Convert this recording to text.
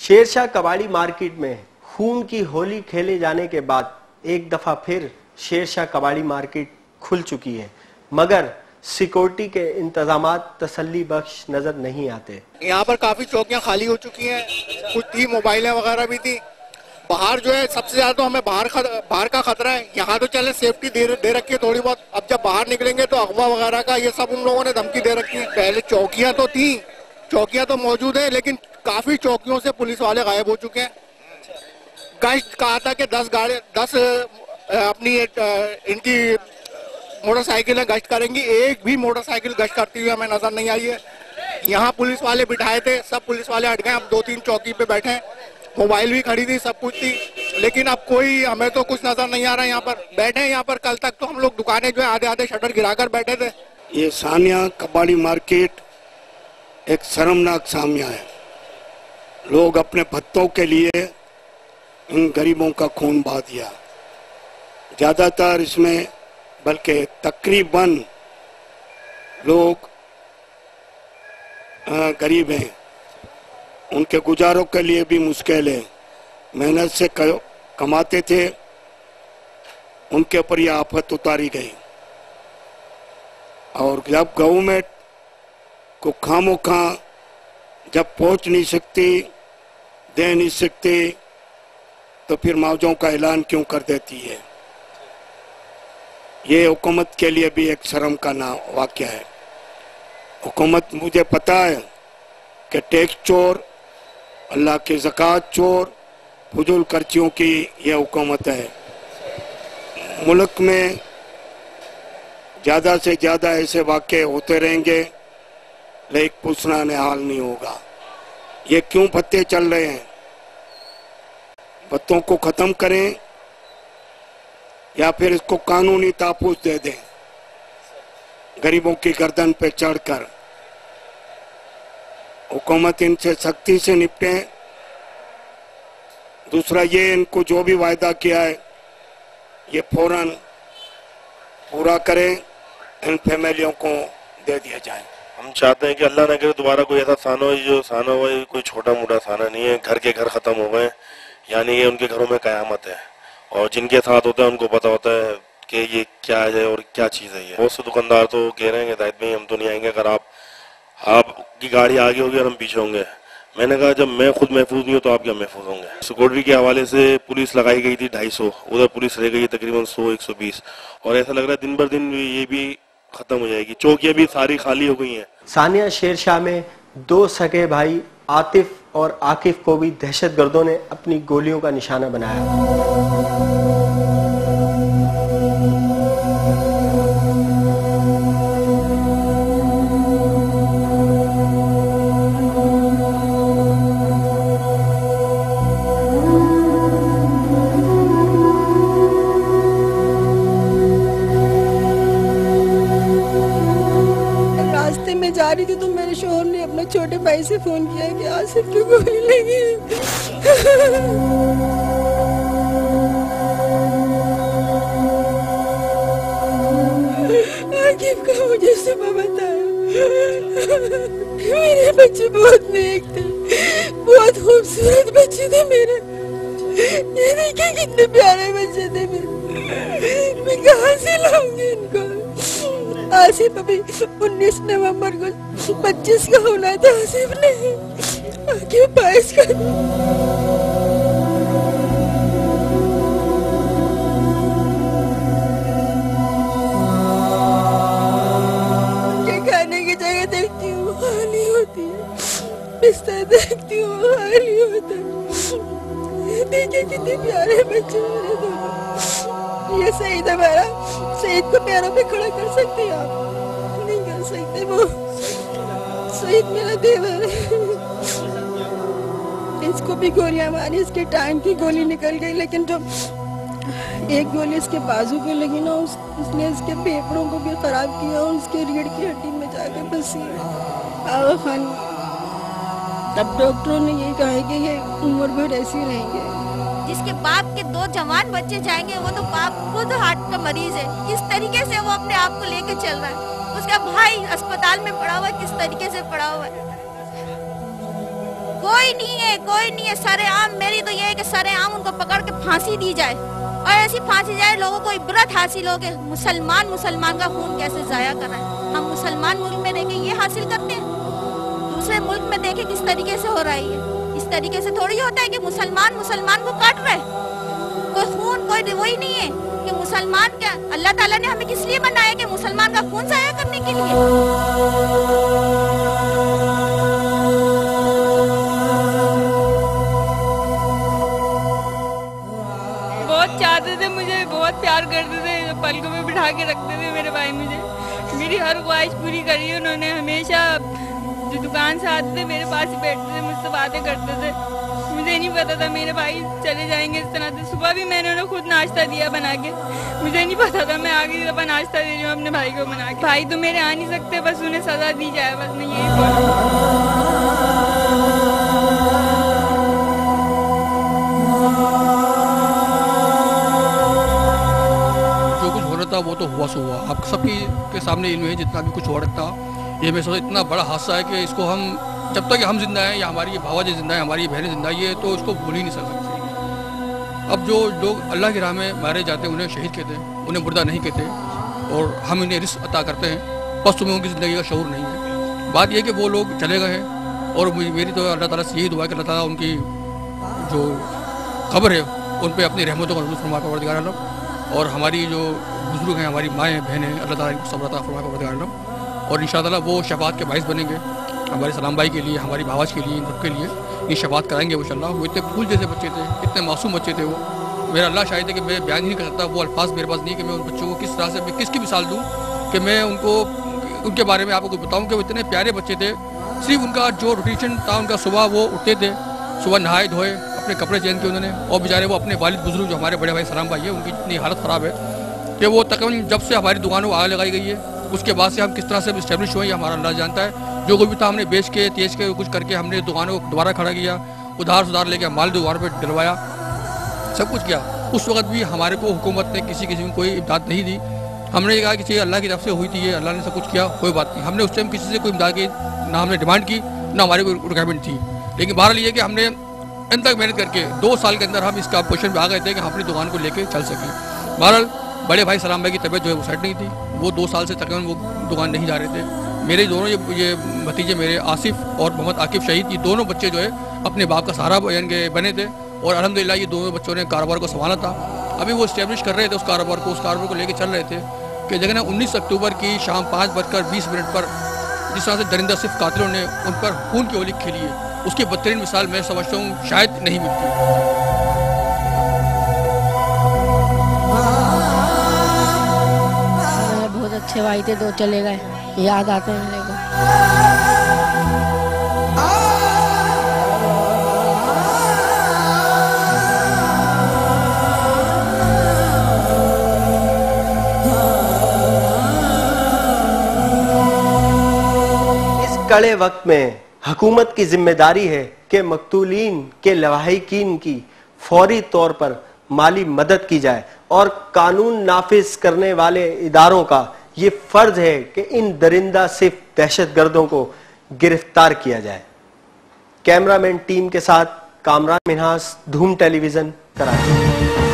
शेरशाह कबाड़ी मार्केट में खून की होली खेले जाने के बाद एक दफा फिर शेरशाह कबाड़ी मार्केट खुल चुकी है, मगर सिक्योरिटी के इंतजामात तसल्ली बख्श नजर नहीं आते। यहाँ पर काफी चौकियां खाली हो चुकी हैं, कुछ थी, मोबाइलें वगैरह भी थी। बाहर जो है सबसे ज्यादा तो हमें बाहर का खतरा है। यहाँ तो चले सेफ्टी दे रखी है थोड़ी बहुत, अब जब बाहर निकलेंगे तो अगवा वगैरह का ये सब उन लोगों ने धमकी दे रखी है। पहले चौकियां तो थी, चौकियां तो मौजूद है, लेकिन काफी चौकियों से पुलिस वाले गायब हो चुके हैं। गश्त कहा था कि 10 अपनी इनकी मोटरसाइकिलें गश्त करेंगी, एक भी मोटरसाइकिल गश्त करती हुई हमें नजर नहीं आई है। यहाँ पुलिस वाले बिठाए थे, सब पुलिस वाले हट गए, अब 2-3 चौकी पे बैठे हैं। मोबाइल भी खड़ी थी, सब कुछ थी, लेकिन अब कोई हमें तो कुछ नजर नहीं आ रहा है। यहाँ पर बैठे हैं, यहाँ पर कल तक तो हम लोग दुकानें जो है आधे शटर गिराकर बैठे थे। ये सानिया कबाड़ी मार्केट एक शर्मनाक सामिया है। लोग अपने भत्तों के लिए इन गरीबों का खून बहा दिया। ज्यादातर इसमें बल्कि तकरीबन लोग गरीब हैं, उनके गुजारों के लिए भी मुश्किल है। मेहनत से कमाते थे, उनके ऊपर यह आफत उतारी गई। और जब गवर्नमेंट को खामोखा जब पहुंच नहीं सकती, दे नहीं सकती, तो फिर मुआवजों का ऐलान क्यों कर देती है। ये हुकूमत के लिए भी एक शर्म का वाक़या है। हुकूमत, मुझे पता है कि टैक्स चोर, अल्लाह की ज़कात चोर, फजूल खर्चियों की यह हुकूमत है। मुल्क में ज़्यादा से ज़्यादा ऐसे वाक़े होते रहेंगे, लेकिन पूछना निहाल नहीं होगा। ये क्यों भत्ते चल रहे हैं? भत्तों को ख़त्म करें या फिर इसको कानूनी तापुस दे दें, गरीबों की गर्दन पे चढ़कर। हुकूमत इनसे सख्ती से निपटे। दूसरा ये, इनको जो भी वायदा किया है ये फौरन पूरा करें, इन फैमिलियों को दे दिया जाए। हम चाहते हैं कि अल्लाह न करे दोबारा कोई ऐसा साना हो, जो साना हुआ है कोई छोटा मोटा साना नहीं है। घर के घर खत्म हो गए, यानी ये उनके घरों में कयामत है। और जिनके साथ होता है उनको पता होता है कि ये क्या है और क्या चीज़ है। ये बहुत से दुकानदार तो कह रहे हैं कि दायित भाई हम तो नहीं आएंगे, अगर आपकी गाड़ी आगे होगी और हम पीछे होंगे। मैंने कहा जब मैं खुद महफूज नहीं हूँ तो आप क्या महफूज होंगे। सिक्योरिटी के हवाले से पुलिस लगाई गई थी 250, उधर पुलिस रह गई तकरीबन 100-120, और ऐसा लग रहा है दिन बर दिन ये भी खत्म हो जाएगी। चौकियाँ भी सारी खाली हो गई हैं। सानिया शेरशाह में 2 सगे भाई आतिफ और आकिफ को भी दहशतगर्दों ने अपनी गोलियों का निशाना बनाया। जा रही थी तो मेरे शोहर ने अपने छोटे भाई से फोन किया कि आसिफ की गोली लगी। आकिफ का मुझे सुबह बताया। मेरे बच्चे बहुत नेक थे, बहुत खूबसूरत बच्चे थे मेरे। ये देखिए कितने प्यारे बच्चे थे मेरे। मैं कहाँ से लाऊंगी इनको। आसिफ अभी 19 नवंबर को 25 का होना था। आसिफ ने आगे 22 का। खाने की जगह देखती हूँ खाली होती है, बिस्तर देखती हूँ खाली होता है। देखिए कितने प्यारे बच्चे मेरे दोनों। ये सईद हमारा, सईद को पैरों पे खड़ा कर सकते हैं आप? नहीं कर सकते। वो सईद मेरा देवर है। इसको भी गोलियां मारी, इसके टांग की गोली निकल गई, लेकिन जो एक गोली इसके बाजू पे लगी ना, उसने इसके फेफड़ों को भी खराब किया और उसके रीढ़ की हड्डी में जाकर बसी। आगा खान, तब डॉक्टरों ने ये कहा है कि ये उम्र भर ऐसी रहेंगे। जिसके बाप के 2 जवान बच्चे जाएंगे, वो तो बाप खुद हार्ट का मरीज है। किस तरीके से वो अपने आप को लेके चल रहा है। उसका भाई अस्पताल में पड़ा हुआ है, किस तरीके से पड़ा हुआ है। कोई नहीं है सरेआम। मेरी तो ये है कि सरेआम उनको पकड़ के फांसी दी जाए और ऐसी फांसी जाए लोगों को इबरत हासिल हो के मुसलमान का खून कैसे जाया कर रहा है। हम मुसलमान मुल्क में रह के ये हासिल करते हैं, दूसरे मुल्क में देखे किस तरीके से हो रहा है ये। इस तरीके से थोड़ी होता है कि मुसलमान को काट रहे, कोई खून कोई वही नहीं है कि मुसलमान क्या, अल्लाह ताला ने हमें किस लिए बनाया कि मुसलमान का खून जाया करने के लिए। बहुत चाहते थे मुझे, बहुत प्यार करते थे, पलकों में बिठा के रखते थे मेरे भाई मुझे। मेरी हर ख्वाहिश पूरी करी उन्होंने। हमेशा जो दुकान से आते थे मेरे पास ही बैठते थे, मुझसे बातें करते थे। मुझे नहीं पता था मेरे भाई चले जाएंगे इस तरह से। सुबह भी मैंने उन्हें खुद नाश्ता दिया बना के, मुझे नहीं पता था मैं आगे दफा नाश्ता दे रही हूँ अपने भाई को बना के। भाई तो मेरे आ नहीं सकते, बस उन्हें सजा दी जाए, बस मैं यही जो कुछ हो रहा था वो तो हुआ सो हुआ। आप सबकी के सामने इल्म है जितना भी कुछ हो रहा था। ये मैं सोचा इतना बड़ा हादसा है कि इसको हम जब तक हम जिंदा हैं या हमारी ये भावाजी जिंदा है, हमारी बहनें जिंदा है, तो इसको भूल ही नहीं सकते। अब जो लोग अल्लाह की राह में मारे जाते हैं उन्हें शहीद कहते हैं, उन्हें मुर्दा नहीं कहते, और हम इन्हें रिस्क अता करते हैं। बस तुम्हें उनकी ज़िंदगी का शऊर नहीं है। बात यह कि वो लोग चले गए हैं और मेरी तो अल्लाह ताला से यही दुआ है कि अल्लाह ताला उनकी जो खबर है उन पर अपनी रहमतों का नज़ूर फरमा परवरदिगार आलम, और हमारी जो बुजुर्ग हैं, हमारी माएँ बहनें, अल्लाह ताला इनको सब्र अता फरमा परवरदिगार आलम, और इंशाअल्लाह वो शफाअत के बाइस बनेंगे हमारे सलाम भाई के लिए, हमारी भावाज के लिए, इन सबके लिए ये शफाअत कराएंगे इंशाअल्लाह। वो इतने फूल जैसे बच्चे थे, इतने मासूम बच्चे थे वो। मेरा अल्लाह शायद है कि मैं बयान ही नहीं कर सकता, वो अल्फाज मेरे पास नहीं कि मैं उन बच्चों को किस तरह से, मैं किसकी मिसाल दूँ कि मैं उनको उनके बारे में आपको बताऊँ कि वो इतने प्यारे बच्चे थे। सिर्फ उनका जो रोटेशन था उनका, सुबह वो उठते थे, सुबह नहाए धोए, अपने कपड़े चेंज किए उन्होंने, और बेचारे वो अपने वालिद बुजुर्ग जो हमारे बड़े भाई सलाम भाई है, उनकी इतनी हालत ख़राब है कि वो तकरीबन जब से हमारी दुकानों को आग लगाई गई है उसके बाद से हम किस तरह से इस्टेब्लिश हुए हमारा अल्लाह जानता है। जो कुछ भी था हमने बेच के तेज के कुछ करके हमने दुकानों को दोबारा खड़ा किया, उधार सुधार लेके माल दुकानों पर डलवाया, सब कुछ किया। उस वक्त भी हमारे को हुकूमत ने किसी किस्म की कोई इमदाद नहीं दी। हमने ये कहा कि चाहिए अल्लाह की तरफ से हुई थी, ये अल्लाह ने सब कुछ किया, कोई बात नहीं। हमने उस टाइम किसी से कोई इमदाद की ना हमने डिमांड की, ना हमारी कोई रिक्वायरमेंट थी। लेकिन बहरहाल ये कि हमने अंत तक मेहनत करके 2 साल के अंदर हम इसका पोजिशन में आ गए थे कि हम अपनी दुकान को लेके चल सकें। बहरहाल बड़े भाई सलाम भाई की तबीयत जो है वो सेट नहीं थी, वो 2 साल से तकरीबन वो दुकान नहीं जा रहे थे। मेरे दोनों ये भतीजे मेरे आसिफ और मोहम्मद आकिब शहीद, ये दोनों बच्चे जो है अपने बाप का सहारा बने थे, और अल्हम्दुलिल्लाह ये दोनों बच्चों ने कारोबार को संभाला था। अभी वो इस्टेब्लिश कर रहे थे उस कारोबार को लेकर चल रहे थे कि जगह 19 अक्टूबर की शाम 5:20 पर जिस तरह से दरिंदा सिर्फ कातिलों ने उन पर खून की होली खेली है, उसकी बदतरीन मिसाल मैं समझता हूँ शायद नहीं मिलती। बहुत अच्छे भाई थे, 2 चले गए, याद आते हैं मेरे को। इस कड़े वक्त में हुकूमत की जिम्मेदारी है कि मकतूलीन के लवाहिकीन की फौरी तौर पर माली मदद की जाए, और कानून नाफिज करने वाले इदारों का ये फर्ज है कि इन दरिंदा सिर्फ दहशतगर्दों को गिरफ्तार किया जाए। कैमरामैन टीम के साथ कामरान मिन्हास, धूम टेलीविजन, कराची।